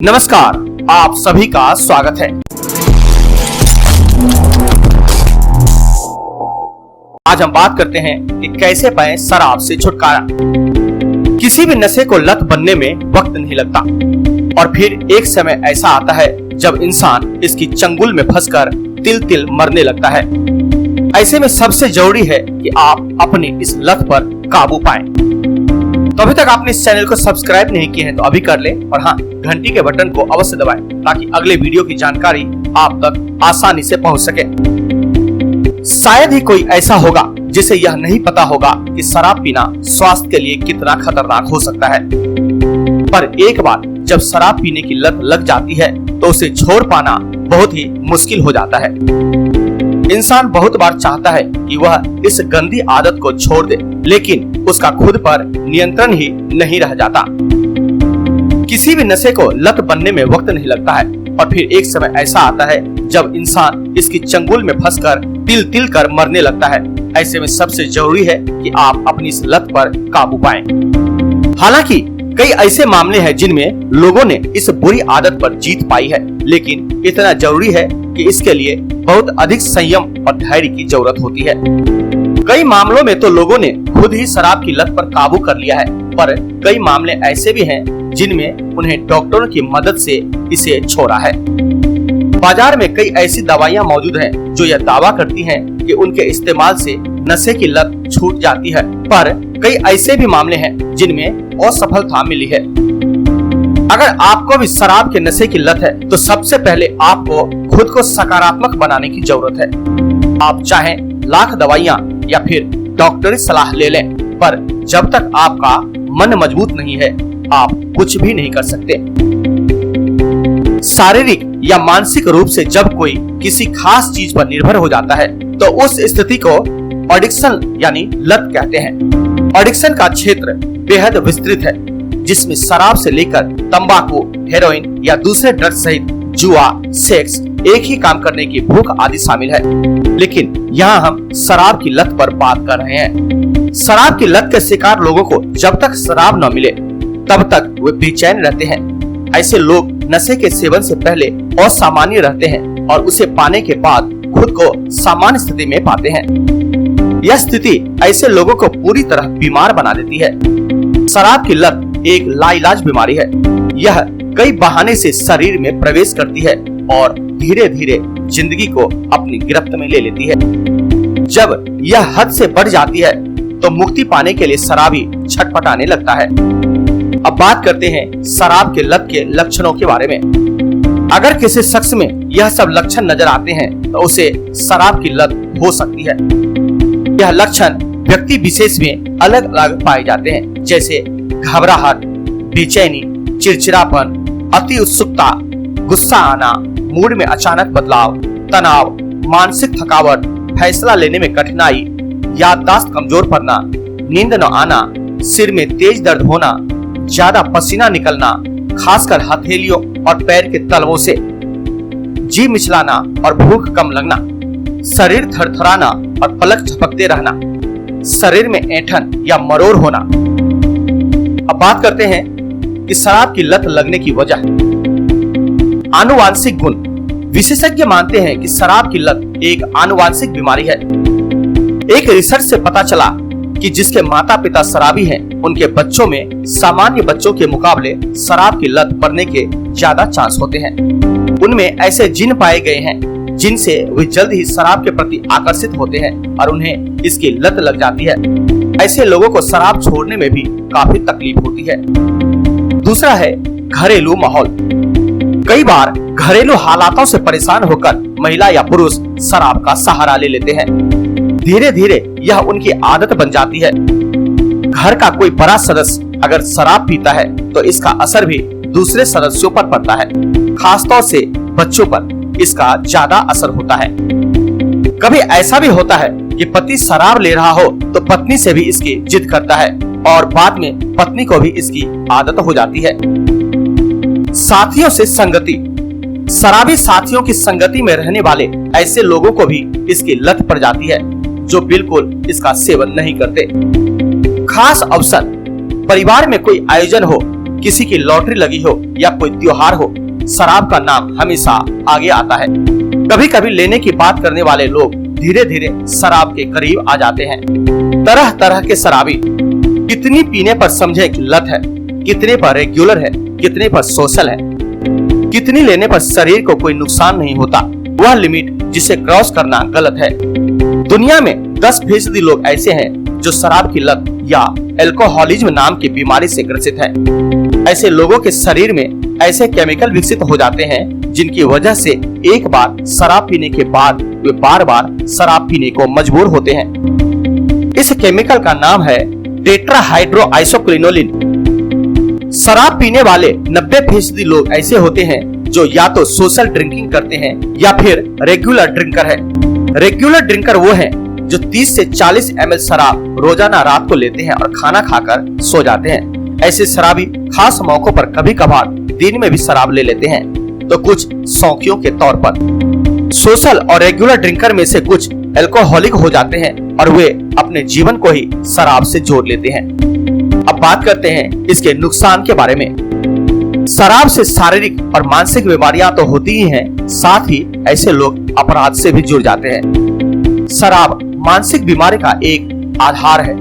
नमस्कार, आप सभी का स्वागत है। आज हम बात करते हैं कि कैसे पाएं शराब से छुटकारा। किसी भी नशे को लत बनने में वक्त नहीं लगता और फिर एक समय ऐसा आता है जब इंसान इसकी चंगुल में फंसकर तिल तिल मरने लगता है। ऐसे में सबसे जरूरी है कि आप अपनी इस लत पर काबू पाएं। तो अभी तक आपने इस चैनल को सब्सक्राइब नहीं किए हैं तो अभी कर लें और हाँ, घंटी के बटन को अवश्य दबाएं ताकि अगले वीडियो की जानकारी आप तक आसानी से पहुंच सके। शायद ही कोई ऐसा होगा जिसे यह नहीं पता होगा कि शराब पीना स्वास्थ्य के लिए कितना खतरनाक हो सकता है, पर एक बार जब शराब पीने की लत लग जाती है तो उसे छोड़ पाना बहुत ही मुश्किल हो जाता है। इंसान बहुत बार चाहता है कि वह इस गंदी आदत को छोड़ दे, लेकिन उसका खुद पर नियंत्रण ही नहीं रह जाता। किसी भी नशे को लत बनने में वक्त नहीं लगता है और फिर एक समय ऐसा आता है जब इंसान इसकी चंगुल में फंसकर तिल तिल कर मरने लगता है। ऐसे में सबसे जरूरी है कि आप अपनी इस लत पर काबू पाएं। हालांकि कई ऐसे मामले हैं जिनमें लोगों ने इस बुरी आदत पर जीत पाई है, लेकिन इतना जरूरी है कि इसके लिए बहुत अधिक संयम और धैर्य की जरूरत होती है। कई मामलों में तो लोगों ने खुद ही शराब की लत पर काबू कर लिया है, पर कई मामले ऐसे भी हैं जिनमें उन्हें डॉक्टरों की मदद से इसे छोड़ा है। बाजार में कई ऐसी दवाइयां मौजूद हैं जो यह दावा करती हैं कि उनके इस्तेमाल से नशे की लत छूट जाती है, पर कई ऐसे भी मामले हैं जिनमें असफलता मिली है। अगर आपको भी शराब के नशे की लत है तो सबसे पहले आपको खुद को सकारात्मक बनाने की जरूरत है। आप चाहें लाख दवाइयां या फिर डॉक्टरी सलाह ले लें, पर जब तक आपका मन मजबूत नहीं है आप कुछ भी नहीं कर सकते। शारीरिक या मानसिक रूप से जब कोई किसी खास चीज पर निर्भर हो जाता है तो उस स्थिति को एडिक्शन यानी लत कहते हैं। एडिक्शन का क्षेत्र बेहद विस्तृत है, जिसमें शराब से लेकर तंबाकू, हेरोइन या दूसरे ड्रग्स सहित जुआ, सेक्स, एक ही काम करने की भूख आदि शामिल है। लेकिन यहाँ हम शराब की लत पर बात कर रहे हैं। शराब की लत के शिकार लोगों को जब तक शराब न मिले तब तक वे बेचैन रहते हैं। ऐसे लोग नशे के सेवन से पहले असामान्य रहते हैं और उसे पाने के बाद खुद को सामान्य स्थिति में पाते हैं। यह स्थिति ऐसे लोगों को पूरी तरह बीमार बना देती है। शराब की लत एक लाइलाज बीमारी है। यह कई बहाने से शरीर में प्रवेश करती है और धीरे धीरे जिंदगी को अपनी गिरफ्त में ले लेती है। जब यह हद से बढ़ जाती है तो मुक्ति पाने के लिए शराबी छटपटाने लगता है। अब बात करते हैं शराब के लत के लक्षणों के बारे में। अगर किसी शख्स में यह सब लक्षण नजर आते हैं तो उसे शराब की लत हो सकती है। यह लक्षण व्यक्ति विशेष में अलग अलग पाए जाते हैं, जैसे घबराहट, बेचैनी, चिड़चिड़ापन, अति उत्सुकता, गुस्सा आना, मूड में अचानक बदलाव, तनाव, मानसिक थकावट, फैसला लेने में कठिनाई, याददाश्त कमजोर पड़ना, नींद न आना, सिर में तेज दर्द होना, ज्यादा पसीना निकलना, खासकर हथेलियों और पैर के तलवों से, जी मिचलाना और भूख कम लगना, शरीर थरथराना और पलक झपकते रहना, शरीर में ऐंठन या मरोड़ होना। अब बात करते हैं कि शराब की लत लगने की वजह। आनुवांशिक गुण। विशेषज्ञ मानते हैं कि शराब की लत एक आनुवांशिक बीमारी है। एक रिसर्च से पता चला कि जिसके माता पिता शराबी हैं, उनके बच्चों में सामान्य बच्चों के मुकाबले शराब की लत पड़ने के ज्यादा चांस होते हैं। उनमें ऐसे जीन पाए गए हैं जिनसे वे जल्द ही शराब के प्रति आकर्षित होते हैं और उन्हें इसकी लत लग जाती है। ऐसे लोगों को शराब छोड़ने में भी काफी तकलीफ होती है। दूसरा है घरेलू माहौल। कई बार घरेलू हालातों से परेशान होकर महिला या पुरुष शराब का सहारा ले लेते हैं। धीरे धीरे यह उनकी आदत बन जाती है। घर का कोई बड़ा सदस्य अगर शराब पीता है तो इसका असर भी दूसरे सदस्यों पर पड़ता है, खासतौर से बच्चों पर इसका ज्यादा असर होता है। कभी ऐसा भी होता है कि पति शराब ले रहा हो तो पत्नी से भी इसकी जिद करता है और बाद में पत्नी को भी इसकी आदत हो जाती है। साथियों से संगति। शराबी साथियों की संगति में रहने वाले ऐसे लोगों को भी इसकी लत पड़ जाती है जो बिल्कुल इसका सेवन नहीं करते। खास अवसर। परिवार में कोई आयोजन हो किसी की लॉटरी लगी हो या कोई त्योहार हो, शराब का नाम हमेशा आगे आता है। कभी कभी लेने की बात करने वाले लोग धीरे धीरे शराब के करीब आ जाते हैं। तरह तरह के शराबी कितनी पीने पर समझे कि लत है, कितने पर रेगुलर है, कितने पर सोशल है, कितनी लेने पर शरीर को कोई नुकसान नहीं होता, वह लिमिट जिसे क्रॉस करना गलत है। दुनिया में 10% लोग ऐसे हैं जो शराब की लत या अल्कोहलिज्म नाम की बीमारी से ग्रसित हैं। ऐसे लोगों के शरीर में ऐसे केमिकल विकसित हो जाते हैं जिनकी वजह से एक बार शराब पीने के बाद वे बार बार शराब पीने को मजबूर होते हैं। इस केमिकल का नाम है टेट्राहाइड्रोआइसोक्विनोलिन। शराब पीने वाले 90% लोग ऐसे होते हैं जो या तो सोशल ड्रिंकिंग करते हैं या फिर रेगुलर ड्रिंकर है। रेगुलर ड्रिंकर वो हैं जो 30 से 40 ml शराब रोजाना रात को लेते हैं और खाना खाकर सो जाते हैं। ऐसे शराबी खास मौकों पर कभी कभार दिन में भी शराब ले लेते हैं, तो कुछ शौकियों के तौर पर। सोशल और रेगुलर ड्रिंकर में से कुछ अल्कोहलिक हो जाते हैं और वे अपने जीवन को ही शराब से जोड़ लेते हैं। अब बात करते हैं इसके नुकसान के बारे में। शराब से शारीरिक और मानसिक बीमारियां तो होती ही हैं, साथ ही ऐसे लोग अपराध से भी जुड़ जाते हैं। शराब मानसिक बीमारी का एक आधार है।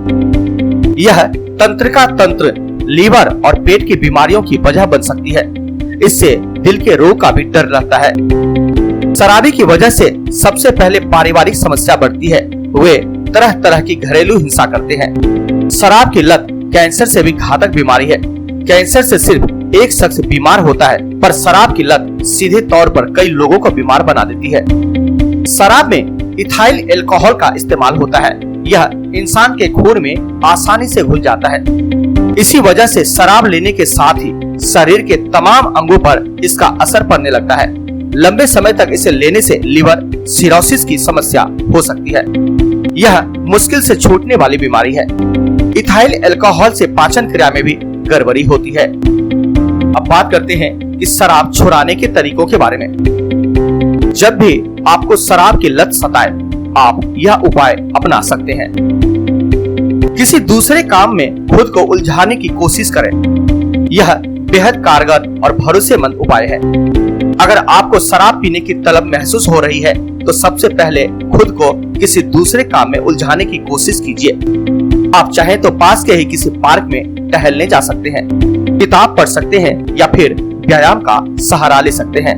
यह तंत्रिका तंत्र, लीवर और पेट की बीमारियों की वजह बन सकती है। इससे दिल के रोग का भी डर रहता है। शराबी की वजह से सबसे पहले पारिवारिक समस्या बढ़ती है। वे तरह तरह की घरेलू हिंसा करते हैं। शराब की लत कैंसर से भी घातक बीमारी है। कैंसर से सिर्फ एक शख्स बीमार होता है, पर शराब की लत सीधे तौर पर कई लोगों को बीमार बना देती है। शराब में इथाइल अल्कोहल का इस्तेमाल होता है। यह इंसान के खून में आसानी से घुल जाता है। इसी वजह से शराब लेने के साथ ही शरीर के तमाम अंगों पर इसका असर पड़ने लगता है। लंबे समय तक इसे लेने से लिवर सिरोसिस की समस्या हो सकती है। यह मुश्किल से छूटने वाली बीमारी है। इथाइल अल्कोहल से पाचन क्रिया में भी गड़बड़ी होती है। अब बात करते हैं इस शराब छुड़ाने के तरीकों के बारे में। जब भी आपको शराब की लत सताए, आप यह उपाय अपना सकते हैं। किसी दूसरे काम में खुद को उलझाने की कोशिश करें। यह बेहद कारगर और भरोसेमंद उपाय है। अगर आपको शराब पीने की तलब महसूस हो रही है, तो सबसे पहले खुद को किसी दूसरे काम में उलझाने की कोशिश कीजिए। आप चाहें तो पास के ही किसी पार्क में टहलने जा सकते हैं, किताब पढ़ सकते हैं या फिर व्यायाम का सहारा ले सकते हैं।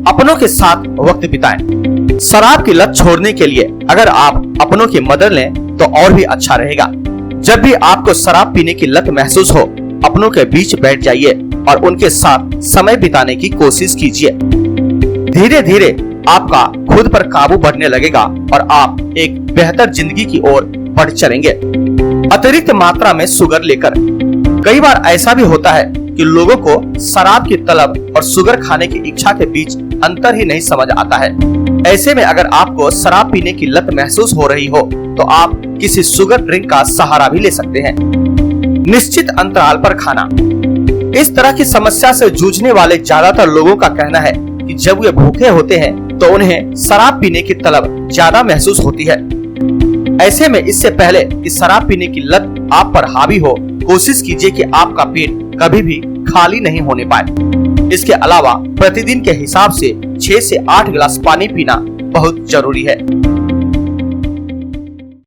अपनों के साथ वक्त बिताएं। शराब की लत छोड़ने के लिए अगर आप अपनों की मदद लें तो और भी अच्छा रहेगा। जब भी आपको शराब पीने की लत महसूस हो, अपनों के बीच बैठ जाइए और उनके साथ समय बिताने की कोशिश कीजिए। धीरे धीरे आपका खुद पर काबू बढ़ने लगेगा और आप एक बेहतर जिंदगी की ओर बढ़ चलेंगे। अतिरिक्त मात्रा में शुगर लेकर। कई बार ऐसा भी होता है कि लोगों को शराब की तलब और शुगर खाने की इच्छा के बीच अंतर ही नहीं समझ आता है। ऐसे में अगर आपको शराब पीने की लत महसूस हो रही हो, तो आप किसी शुगर ड्रिंक का सहारा भी ले सकते हैं। निश्चित अंतराल पर खाना। इस तरह की समस्या से जूझने वाले ज्यादातर लोगों का कहना है कि जब वे भूखे होते हैं तो उन्हें शराब पीने की तलब ज्यादा महसूस होती है। ऐसे में इससे पहले कि शराब पीने की लत आप पर हावी हो, कोशिश कीजिए कि आपका पेट कभी भी खाली नहीं होने पाए। इसके अलावा प्रतिदिन के हिसाब से 6 से 8 गिलास पानी पीना बहुत जरूरी है।